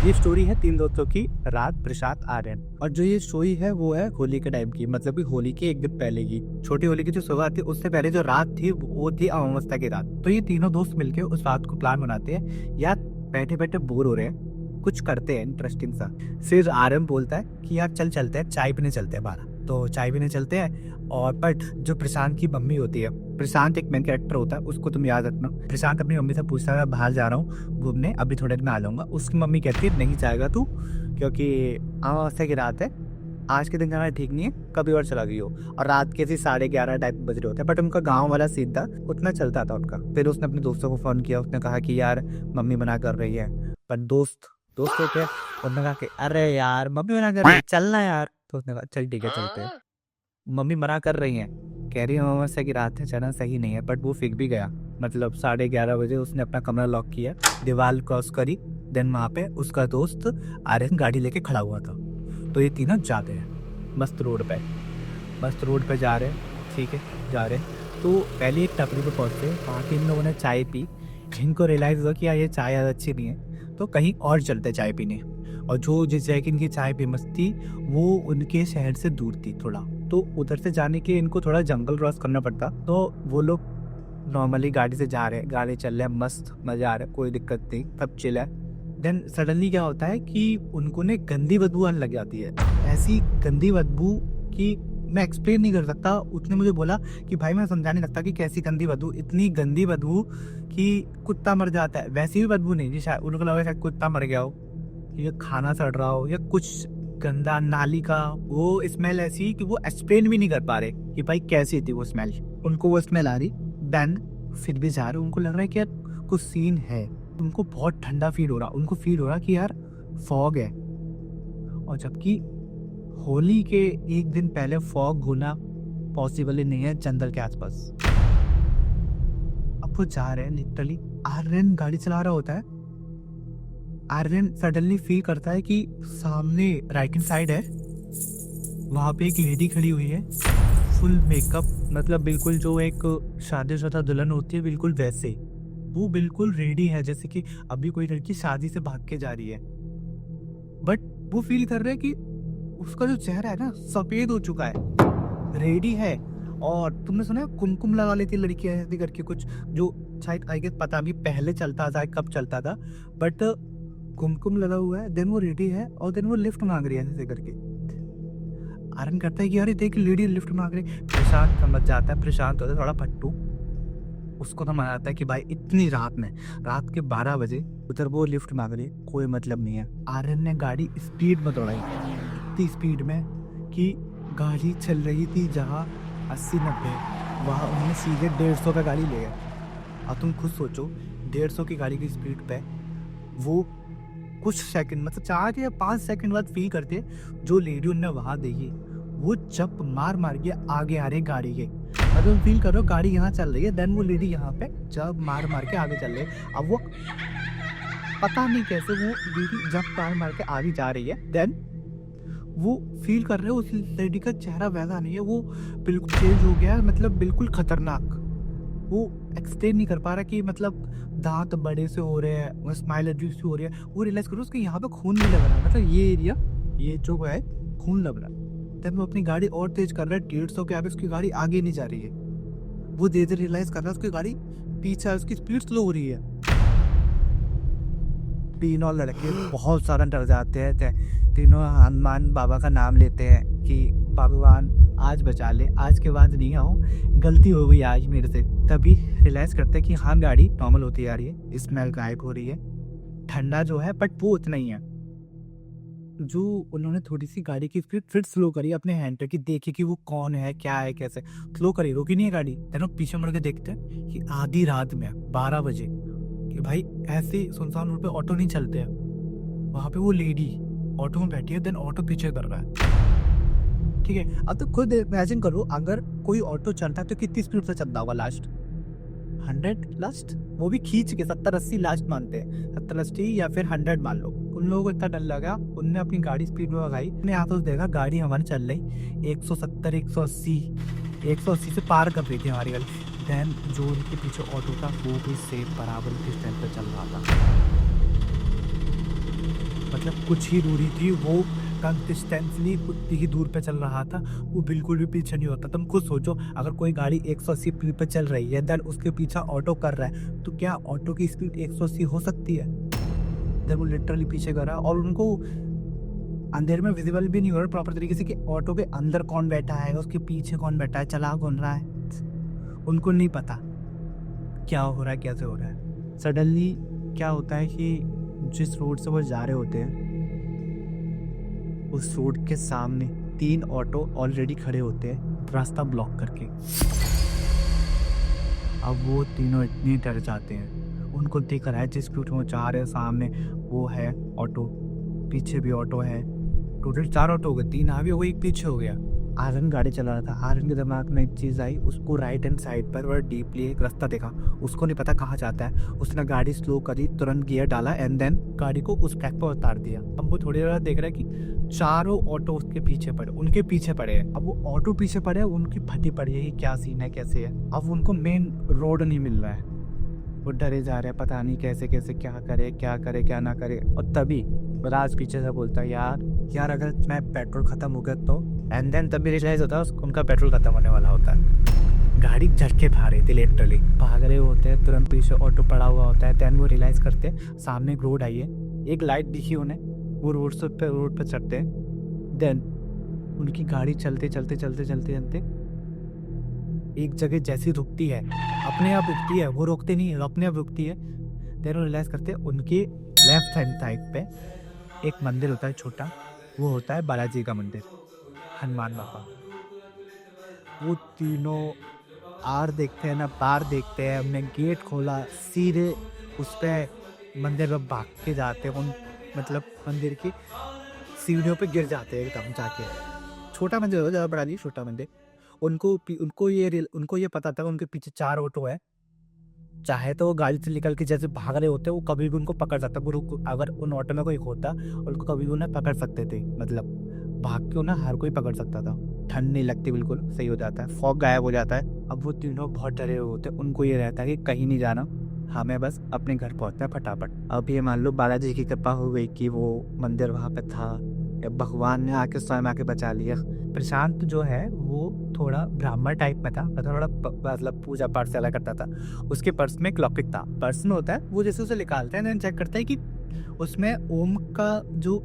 ये स्टोरी है 3 दोस्तों की, रात, प्रशांत, आर्यन। और जो ये स्टोरी है वो है होली के टाइम की, मतलब कि होली के एक दिन पहले की। छोटी होली की जो सुबह थी उससे पहले जो रात थी वो थी अमावस्या की रात। तो ये तीनों दोस्त मिलके उस रात को प्लान बनाते हैं, यार बैठे बैठे बोर हो रहे हैं, कुछ करते हैं इंटरेस्टिंग सा। फिर आर्यन बोलता है कि यार चलते हैं, चाय पीने चलते हैं बाहर। तो चाय पीने चलते हैं। और बट जो प्रशांत की मम्मी होती है, प्रशांत एक मेन कैरेक्टर होता है, उसको तुम याद रखना। प्रशांत अपनी मम्मी से पूछता है बाहर जा रहा हूँ घूमने, अभी थोड़े दिन में आ जाऊंगा। उसकी मम्मी कहती है नहीं जाएगा तू, क्योंकि अमावस्या की रात है, आज के दिन जाना ठीक नहीं है, कभी और चला गई हो। और रात के 11:30 टाइप बज रहे होते हैं, बट उनका गांव वाला सीन था, उतना चलता था उनका। फिर उसने अपने दोस्तों को फोन किया, उसने कहा कि यार मम्मी मना कर रही है। पर दोस्त होते हैं, उन्होंने कहा कि अरे यार मम्मी मना कर रही है, चलना यार। तो उसने कहा चल ठीक है चलते हैं। मम्मी मना कर रही हैं, कह रही है अमावस्या की रात है, चलना सही नहीं है। बट वो फिर भी गया, मतलब 11:30 बजे उसने अपना कमरा लॉक किया, दीवार क्रॉस करी। देन वहाँ पे उसका दोस्त आर्यन गाड़ी लेके खड़ा हुआ था। तो ये तीनों जाते हैं मस्त रोड पे जा रहे हैं, ठीक है जा रहे हैं। तो पहले एक टपरी पे पहुँचते, वहाँ के इन लोगों ने चाय पी। इनको रियलाइज़ हुआ कि यार ये चाय अच्छी नहीं है, तो कहीं और चलते चाय पीने। और जिस जगह की इनकी चाय फेमस थी वो उनके शहर से दूर थी थोड़ा, तो उधर से जाने के लिए इनको थोड़ा जंगल क्रॉस करना पड़ता। तो वो लोग नॉर्मली गाड़ी से जा रहे हैं, गाड़ी चल रहे हैं, मस्त मजा आ रहा है, कोई दिक्कत नहीं, सब चिल है। देन सडनली क्या होता है कि उनको ने गंदी बदबू आने लग जाती है, ऐसी गंदी बदबू कि मैं एक्सप्लेन नहीं कर सकता। उसने मुझे बोला कि भाई मैं समझा नहीं सकता कि कैसी गंदी बदबू, इतनी गंदी बदबू कि कुत्ता मर जाता है, वैसी भी बदबू नहीं जी, शायद उनको लगा शायद कुत्ता मर गया हो, या खाना सड़ रहा हो, या कुछ गंदा नाली का वो स्मेल ऐसी कि वो एक्सप्लेन भी नहीं कर पा रहे कि भाई कैसी थी वो स्मेल। उनको वो स्मेल आ रही, देन फिर भी जा रहे, उनको लग रहा है कि यार कुछ सीन है। उनको बहुत ठंडा फील हो रहा, उनको फील हो रहा कि यार फॉग है। और जबकि होली के एक दिन पहले फॉग होना पॉसिबल ही नहीं है जंगल के आसपास। अब वो जा रहे हैं, लिटरली आर्यन गाड़ी चला रहा होता है। आर्यन सडनली फील करता है कि सामने राइट हैंड साइड है, वहाँ पे एक लेडी खड़ी हुई है, फुल मेकअप, मतलब बिल्कुल जो एक शादीशुदा दुल्हन होती है बिल्कुल वैसे। वो बिल्कुल रेडी है, जैसे कि अभी कोई लड़की शादी से भाग के जा रही है। बट वो फील कर रहे हैं कि उसका जो चेहरा है ना सफेद हो चुका है, रेडी है। और तुमने सुना है कुमकुम लगा लेती लड़कियां ऐसे करके कुछ, जो शायद आई गेस पता भी पहले चलता था कब चलता था, बट कुमकुम लगा हुआ है। देन वो रेडी है और देन वो लिफ्ट मांग रही है ऐसे करके। आर्यन करता है कि अरे देख लेडी लिफ्ट मांग रही। प्रशांत समझ जाता है, प्रशांत होता है थोड़ा फट्टू, उसको समझ आता है कि भाई इतनी रात में, रात के 12 बजे उधर वो लिफ्ट मांग रही, कोई मतलब नहीं है। आर्यन ने गाड़ी स्पीड में दौड़ाई, इतनी स्पीड में कि गाड़ी चल रही थी जहाँ 80-90, वहाँ उन्होंने सीधे 150 का गाड़ी ले गया। अब तुम खुद सोचो, 150 की गाड़ी की स्पीड पे वो कुछ सेकंड, मतलब 4 या 5 सेकंड बाद फील करते जो लेडी उनने वहां देखी, वो जब मार के आगे आ रही गाड़ी के। मतलब फील करो गाड़ी यहाँ चल रही है, देन वो लेडी यहाँ पे जब मार के आगे चल रही है। अब वो पता नहीं कैसे वो लेडी जब मार के आगे जा रही है, देन वो फील कर रहे हो उस लेडी का चेहरा वैसा नहीं है, वो बिल्कुल चेंज हो गया, मतलब बिल्कुल खतरनाक। वो एक्सप्लेन नहीं कर पा रहा कि मतलब दांत बड़े से हो रहे हैं, स्माइल अजीब सी हो रही है। वो रियलाइज करो उसके यहाँ पे खून भी लग रहा है, मतलब ये एरिया, ये जो है खून लग रहा है। तब वो अपनी गाड़ी और तेज कर रहा है, 150 के आगे उसकी गाड़ी आगे नहीं जा रही है। वो धीरे धीरे रियलाइज कर रहा है उसकी गाड़ी पीछे, उसकी स्पीड स्लो हो रही है। तीनों लड़के बहुत सारा डर जाते हैं, तीनों हनुमान बाबा का नाम लेते हैं कि भगवान आज बचा ले, आज के बाद नहीं आओ, गलती हो गई आज मेरे से। तभी रियलाइज करते हैं कि हाँ गाड़ी नॉर्मल होती जा रही है, स्मेल गायब हो रही है, ठंडा जो है बट वो उतना ही है। जो उन्होंने थोड़ी सी गाड़ी की स्पीड फिर स्लो करी अपने हैंड पे, कि देखी कि वो कौन है क्या है कैसे, स्लो करी, रोकी नहीं है गाड़ी। तेनों पीछे मुड़ के देखते हैं कि आधी रात में 12 बजे कि भाई ऐसे सुनसान रोड पे ऑटो नहीं चलते हैं। वहाँ पे वो लेडी ऑटो में बैठी है, देन ऑटो पीछे कर रहा है, ठीक है। अब तो खुद इमेजिन करो अगर कोई ऑटो चलता है तो कितनी स्पीड से चलता होगा, लास्ट 100 लास्ट, वो भी खींच के 70-80 लास्ट मानते हैं, 70-80 या फिर 100 मान लो। उन लोगों को इतना डर लगा, उनने अपनी गाड़ी स्पीड में लगाई, उन्हें यहाँ तो देखा गाड़ी हमारी चल रही 170 180 से पार कर रही थी हमारी गाड़ी। देन जो उनके पीछे ऑटो था वो भी सेम बराबर किस टाइम पे चल रहा था। मतलब कुछ ही दूरी थी, वो कंसिस्टेंटली कुछ ही दूर पे चल रहा था, वो बिल्कुल भी पीछे नहीं होता। तुम खुद सोचो, अगर कोई गाड़ी 180 स्पीड पे चल रही है, देन उसके पीछे ऑटो कर रहा है, तो क्या ऑटो की स्पीड 180 हो सकती है? देन वो लिटरली पीछे करा, और उनको अंधेरे में विजिबल भी नहीं हो रहा प्रॉपर तरीके से कि ऑटो के अंदर कौन बैठा है, उसके पीछे कौन बैठा है, चला कौन रहा है, उनको नहीं पता क्या हो रहा है, कैसे हो रहा है। सडनली क्या होता है कि जिस रोड से वो जा रहे होते हैं, उस रोड के सामने 3 ऑटो ऑलरेडी खड़े होते हैं रास्ता ब्लॉक करके। अब वो तीनों इतने डर जाते हैं, उनको दिख रहा है जिस रूट में वो जा रहे हैं सामने वो है ऑटो, पीछे भी ऑटो है, टोटल 4 ऑटो हो गए, 3 आगे हो गए, एक पीछे हो गया। आर्यन गाड़ी चला रहा था, आर्यन के दिमाग में एक चीज़ आई, उसको राइट हैंड साइड पर और डीपली एक रास्ता देखा, उसको नहीं पता कहाँ जाता है, उसने गाड़ी स्लो करी, तुरंत गियर डाला एंड देन गाड़ी को उस ट्रैक पर उतार दिया। अब वो थोड़ी देर देख रहा है कि चारों ऑटो उसके पीछे पड़े, उनके पीछे पड़े हैं। अब वो ऑटो पीछे पड़े हैं, उनकी फटी पड़ी है, ये क्या सीन है, कैसे है। अब उनको मेन रोड नहीं मिल रहा है, वो डरे जा रहे हैं, पता नहीं कैसे कैसे क्या करे क्या ना करे। और तभी राज पीछे से बोलता है, यार अगर मैं पेट्रोल खत्म हो गया तो, एंड देन तभी रियलाइज होता है उनका पेट्रोल खत्म होने वाला होता है। गाड़ी झटके भाग रही थी, लिटरली भाग रहे होते हैं, तुरंत पीछे ऑटो पड़ा हुआ होता है। देन वो रियलाइज करते हैं सामने एक रोड आई है, एक लाइट दिखी उन्हें, वो रोड पे चढ़ते हैं। देन उनकी गाड़ी चलते एक जगह जैसी रुकती है, अपने आप रुकती है, वो रोकते नहीं है, अपने आप रुकती है। देन वो रियलाइज करते हैं उनके लेफ्ट हैंड साइड पे एक मंदिर होता है छोटा, वो होता है बालाजी का मंदिर, हनुमान बाबा। वो तीनों आर देखते हैं ना पार देखते हैं, हमने गेट खोला, सीधे उस पे मंदिर में भाग के जाते हैं, उन मतलब मंदिर की सीढ़ियों पे गिर जाते हैं एकदम जाके। छोटा मंदिर हो, ज़्यादा बड़ा नहीं, छोटा मंदिर। उनको ये पता था उनके पीछे 4 ऑटो है, चाहे तो वो गाड़ी से निकल के जैसे भाग रहे होते, वो कभी भी उनको पकड़ सकता, अगर उन ऑटो में कोई होता उनको कभी भी उन्हें पकड़ सकते थे, मतलब भाग के उन्हें हर कोई पकड़ सकता था। ठंड नहीं लगती, बिल्कुल सही हो जाता है, फॉग गायब हो जाता है। अब वो तीनों बहुत डरे हुए होते, उनको ये रहता है कि कहीं नहीं जाना, हमें बस अपने घर पहुंचना है फटाफट। अब ये मान लो बालाजी की कृपा हो गई कि वो मंदिर वहाँ पे था, या भगवान ने आके स्वयं आके बचा लिया। प्रशांत जो है वो थोड़ा ब्राह्मण टाइप में था, थोड़ा मतलब पूजा पाठ से अलग करता था। उसके पर्स में एक लॉकेट था, पर्स में होता है, वो जैसे उसे निकालता है, चेक करता है कि उसमें ओम का जो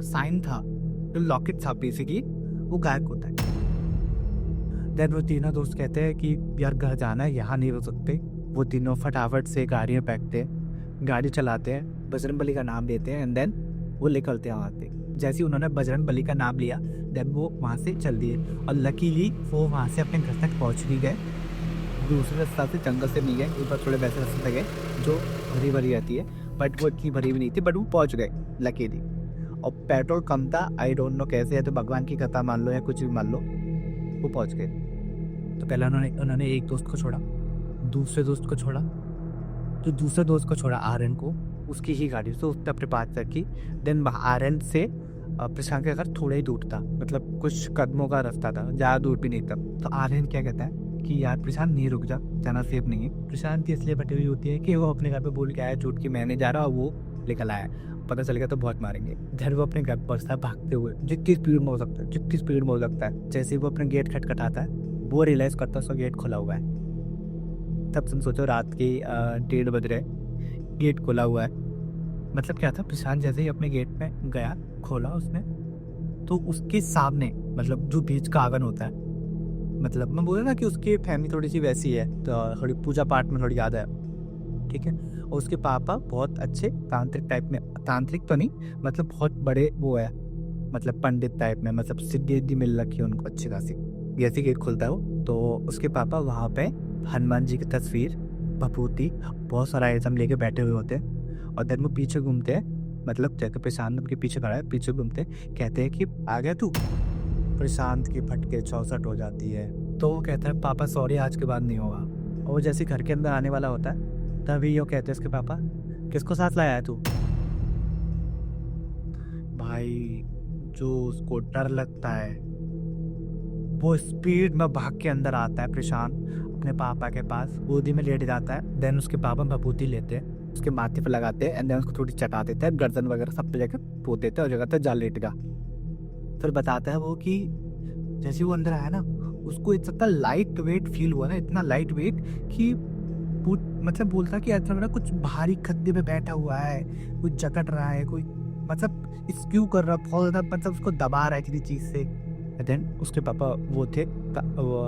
साइन था, जो लॉकेट था बेसिकली, वो गायब होता है। देन वो तीनों दोस्त कहते हैं कि यार घर जाना है, यहाँ नहीं रुक सकते। वो तीनों फटाफट से गाड़ी में बैठते हैं, गाड़ी चलाते हैं, बजरंगबली का नाम लेते हैं एंड देन वो निकलते हैं वहाँ से। जैसे ही उन्होंने बजरंगबली का नाम लिया, देन वो वहाँ से चल दिए, और लकीली वो वहाँ से अपने घर तक पहुँच भी गए। दूसरे रास्ते से जंगल से नहीं गए, एक बार थोड़े वैसे रास्ते से गए जो भरी भरी रहती है, बट वो इतनी भरी भी नहीं थी, बट वो पहुँच गए लकीली। और पेट्रोल कम था, आई डोंट नो कैसे है, तो भगवान की कथा मान लो या कुछ भी मान लो, वो पहुँच गए। तो पहले उन्होंने एक दोस्त को छोड़ा, दूसरे दोस्त को छोड़ा, तो दूसरे दोस्त को छोड़ा आर्यन को, उसकी ही गाड़ी से उसने अपने पास रखी। देन आर्यन से प्रशांत का घर थोड़ा ही दूर था, मतलब कुछ कदमों का रास्ता था, ज़्यादा दूर भी नहीं था। तो आर्यन क्या कहता है कि यार प्रशांत नहीं, रुक जा, जाना सेफ नहीं है। प्रशांत की इसलिए फटी हुई होती है कि वो अपने घर पे बोल के आया झूठ कि मैं नहीं जा रहा, वो निकल आया, पता चल गया तो बहुत मारेंगे। इधर वो अपने घर पहुंचता है भागते हुए, जितनी स्पीड में हो सकता है, जितनी स्पीड में हो सकता है। जैसे ही वो अपने गेट खटखटाता है, वो रियलाइज़ करता है उसका गेट खुला हुआ है। तब तुम सोचो रात के 1:30 बज रहे, गेट खुला हुआ है, मतलब क्या था, प्रशांत जैसे ही अपने गेट में गया, खोला उसने, तो उसके सामने, मतलब जो बीच का आंगन होता है, मतलब मैं बोल रहा ना कि उसकी फैमिली थोड़ी सी वैसी है, तो थोड़ी पूजा पाठ में थोड़ी ज़्यादा है, ठीक है। और उसके पापा बहुत अच्छे तांत्रिक टाइप में, तांत्रिक तो नहीं, मतलब बहुत बड़े वो है, मतलब पंडित टाइप में, मतलब सिद्धि मिल रखी है उनको अच्छी खासी। जैसे गेट खुलता है वो, तो उसके पापा वहाँ पे हनुमान जी की तस्वीर, भभूति, बहुत सारा आइटम लेके बैठे हुए होते हैं। और देन वो पीछे घूमते हैं, मतलब जैसे प्रशांत उनके पीछे खड़ा है, पीछे घूमते कहते हैं कि आ गया तू। प्रशांत की फटके 64 हो जाती है, तो वो कहता है पापा सॉरी, आज के बाद नहीं होगा। और वो जैसे घर के अंदर आने वाला होता है, तभी वो कहते हैं उसके पापा, किसको साथ लाया है तू? भाई जो उसको डर लगता है, वो स्पीड में भाग के अंदर आता है प्रशांत अपने पापा के पास, गोदी में लेट जाता है। देन उसके पापा भभूति लेते हैं, उसके माथे पर लगाते हैं एंड देन उसको थोड़ी चटा देता है, गर्दन वगैरह सब पे जाकर पो देते हैं और जगह जा लेट गया। फिर बताता है वो कि जैसे वो अंदर आया ना, उसको इतना लाइट वेट फील हुआ ना, इतना लाइट वेट कि मतलब बोलता कि ऐसा लग रहा कुछ भारी खद्दे पे बैठा हुआ है, कुछ जकड़ रहा है, कोई मतलब स्क्यू कर रहा, बहुत ज़्यादा मतलब उसको दबा रहा है किसी चीज़ से। देन उसके पापा वो थे वो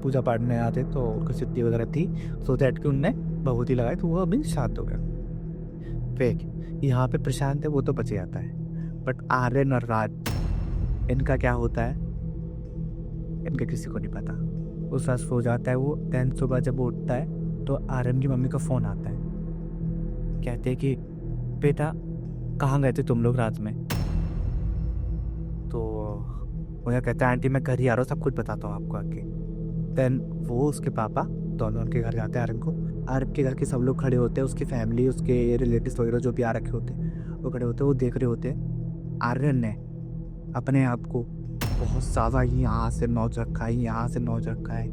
पूजा पाठ में आते, तो उनको सिद्धि वगैरह थी, सो दैट कि उनने भभूति लगाई तो वो अभी शांत हो गया। फेक यहाँ पे प्रशांत है वो तो बचे जाता है, बट आर्यन और राज इनका क्या होता है इनका किसी को नहीं पता। उस रात सो जाता है वो। देन सुबह जब वो उठता है तो आर्यन की मम्मी का फ़ोन आता है, कहते हैं कि बेटा कहाँ गए थे तुम लोग रात में। तो वो यह कहता है आंटी मैं घर ही आ रहा हूँ, सब कुछ बताता हूँ आपको आके। देन वो उसके पापा दोनों उनके घर जाते हैं आर्यन को। आर्यन के घर के सब लोग खड़े होते हैं, उसकी फैमिली, उसके रिलेटिव्स वगैरह जो भी आ रखे होते हैं वो खड़े होते हैं, वो देख रहे होते हैं। आर्यन ने अपने आप को बहुत ज़्यादा यहाँ से नोच रखा है, यहाँ से नोच रखा है,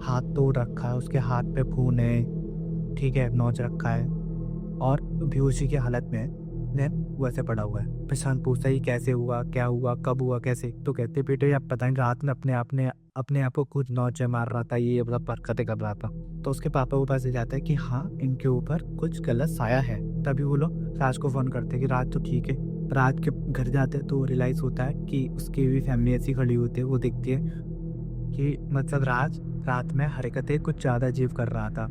हाथ तोड़ रखा है, उसके हाथ पे खून है, ठीक है, नोच रखा है और बेहोशी की हालत में है। देन वो ऐसे पड़ा हुआ है। प्रशांत पूछता है कैसे हुआ, क्या हुआ, कब हुआ, कैसे। तो कहते बेटे आप पता नहीं रात में अपने आप को खुद नोचे मार रहा था, ये मतलब हरकतें कर रहा था। तो उसके पापा को पता चल जाता है कि हाँ इनके ऊपर कुछ गलत साया है। तभी वो लोग राज को फ़ोन करते हैं कि राज तो ठीक है। राज के घर जाते हैं तो वो रियलाइज़ होता है कि उसकी भी फैमिली ऐसी खड़ी होती है। वो देखती है कि मतलब राज रात में हरकतें कुछ ज़्यादा अजीब कर रहा था,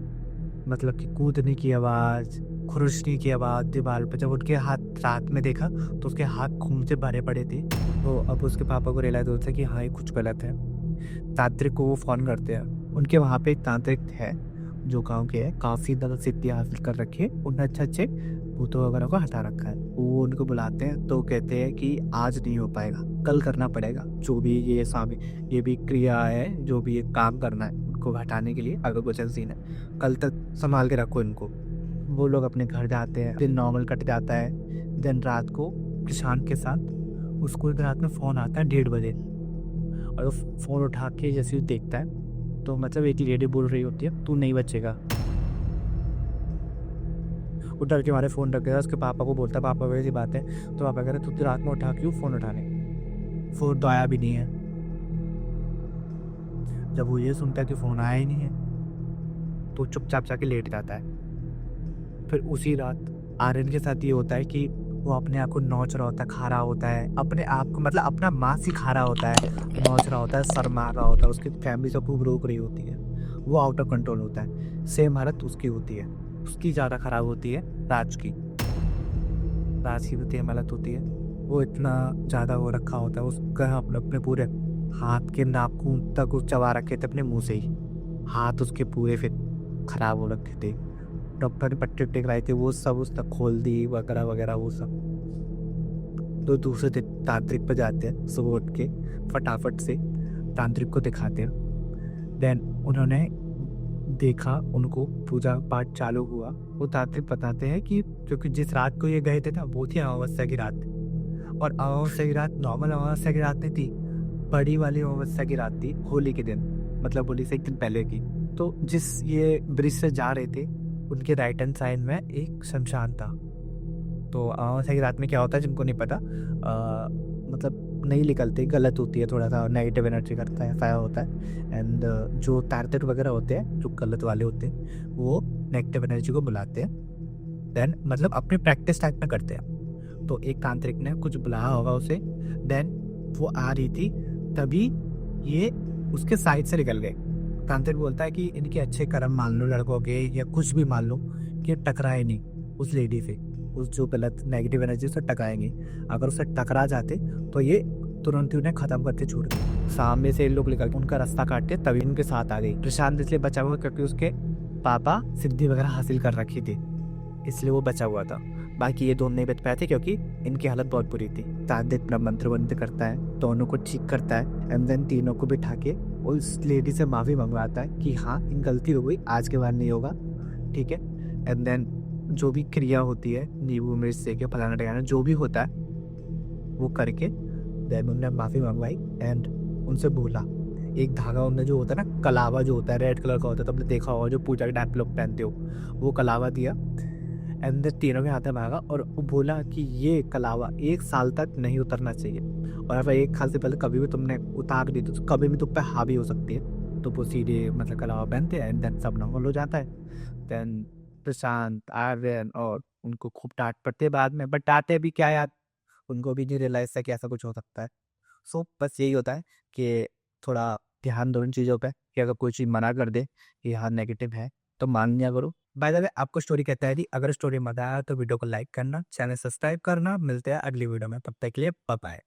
मतलब कि कूदने की आवाज़, खुरशनी की आवाज़ दीवार पर। जब उनके हाथ रात में देखा तो उसके हाथ खून से भरे पड़े थे। तो अब उसके पापा को रियलाइज़ होता है कि हाँ ये कुछ गलत है। तांत्रिक को वो फ़ोन करते हैं। उनके वहाँ पे एक तांत्रिक है जो गाँव के है, काफ़ी ज़्यादा सिद्धि हासिल कर रखी है, उन्हें अच्छे भूतों वगैरह को हटा रखा है। वो उनको बुलाते हैं तो कहते हैं कि आज नहीं हो पाएगा, कल करना पड़ेगा। जो भी ये भी क्रिया है, जो भी ये काम करना है उनको हटाने के लिए, अगर कुछ सीन है कल तक संभाल के रखो इनको। वो लोग अपने घर जाते हैं, दिन नॉर्मल कट जाता है। दिन रात को प्रशांत के साथ उसको एक रात में फ़ोन आता है 1:30 बजे, और वो फ़ोन उठा के जैसे ही देखता है तो मतलब एक लेडी बोल रही होती है तू नहीं बचेगा। वो डर के मारे फ़ोन रख गया। उसके पापा को बोलता है, पापा वैसी बात है। तो पापा कह रहे तू रात में उठा क्यों फ़ोन उठाने, फ़ोन तो आया भी नहीं है। जब वो ये सुनता है कि फ़ोन आया ही नहीं है तो चुपचाप जाके लेट जाता है। फिर उसी रात आर्यन के साथ ये होता है कि वो अपने आप को नोच रहा होता है, खा रहा होता है, अपने आप को मतलब अपना मांस ही खा रहा होता है, नोच रहा होता है, सर मार रहा होता है। उसकी फैमिली सब खूब रोक रही होती है, वो आउट ऑफ कंट्रोल होता है। सेम हालत उसकी होती है, उसकी ज़्यादा ख़राब होती है राज की सेम हालत होती है। वो इतना ज़्यादा वो रखा होता है, उसका अपने पूरे हाथ के नाखून तक उस चबा रखे थे अपने मुँह से ही, हाथ उसके पूरे फिर ख़राब हो रखे थे। डॉक्टर ने पट्टी वट्टी कराई थी, वो सब उस तक खोल दी वगैरह वगैरह वो सब। तो दूसरे दिन तांत्रिक पर जाते हैं, सुबह उठ के फटाफट से तांत्रिक को दिखाते हैं। देन उन्होंने देखा, उनको पूजा पाठ चालू हुआ। वो तांत्रिक बताते हैं कि क्योंकि जिस रात को ये गए थे ना वो थी अमावस्या की रात, और अमावस्या की रात नॉर्मल अमावस्या की रात नहीं थी, बड़ी वाली अमावस्या की रात थी, होली के दिन, मतलब होली से एक दिन पहले की। तो जिस ये ब्रिज से जा रहे थे उनके राइट हैंड साइड में एक शमशान था। तो अमावस्या की रात में क्या होता है जिनको नहीं पता, मतलब नहीं निकलते, गलत होती है, थोड़ा सा नेगेटिव एनर्जी करता है, फायर होता है। एंड जो तांत्रिक वगैरह होते हैं जो गलत वाले होते हैं वो नेगेटिव एनर्जी को बुलाते हैं। देन मतलब अपनी प्रैक्टिस टाइप में करते हैं। तो एक तांत्रिक ने कुछ बुलाया होगा उसे, देन वो आ रही थी, तभी ये उसके साइड से निकल गए। तांत्रिक बोलता है कि इनके अच्छे कर्म मान लो लड़कों के, या कुछ भी मान लो, कि टकराए नहीं उस लेडी से, उस जो गलत नेगेटिव एनर्जी से टकराएंगे। अगर उससे टकरा जाते तो ये तुरंत ही उन्हें खत्म करके छोड़ दिए। सामने से लोग निकल उनका रास्ता काटते, तभी उनके साथ आ गई। प्रशांत इसलिए बचा हुआ क्योंकि उसके पापा सिद्धि वगैरह हासिल कर रखी थी, इसलिए वो बचा हुआ था। बाकी ये दोनों नहीं बच पाए थे क्योंकि इनकी हालत बहुत बुरी थी। तांत्रिक अपना मंत्र वंत्र करता है, दोनों को ठीक करता है, एंड देन तीनों को बिठा के उस लेडी से माफ़ी मंगवाता है कि हाँ इन गलती हो गई, आज के बाद नहीं होगा, ठीक है। एंड देन जो भी क्रिया होती है, नींबू मिर्च से के फलाना टकाना जो भी होता है वो करके देन उन्होंने माफ़ी मंगवाई एंड उनसे बोला। एक धागा उन्होंने जो होता है ना, कलावा जो होता है रेड कलर का होता है, तो आपने देखा होगा जो पूजा के टाइम पे लोग पहनते हो, वो कलावा दिया। एंड देन तीनों के हाथ में भागा और वो बोला कि ये कलावा 1 साल तक नहीं उतरना चाहिए, और अगर 1 साल से पहले कभी भी तुमने उतार दी तो कभी भी तुम पे हावी हो सकती है। तो वो सीधे मतलब कलावा पहनते हैं एंड देन सब नॉर्मल हो जाता है। देन प्रशांत, आर्यन और उनको खूब डाँट पड़ती है बाद में, बट डाँटे भी क्या यार, उनको भी नहीं रियलाइज़ था कि ऐसा कुछ हो सकता है। सो बस यही होता है कि थोड़ा ध्यान दो इन चीज़ों पे, कि अगर कोई चीज़ मना कर दे कि हाँ नेगेटिव है, तो मान लिया करो। बाय द वे आपको स्टोरी कैसा लगी? अगर स्टोरी मज़ा आया तो वीडियो को लाइक करना, चैनल सब्सक्राइब करना। मिलते हैं अगली वीडियो में, तब तक के लिए बाय बाय।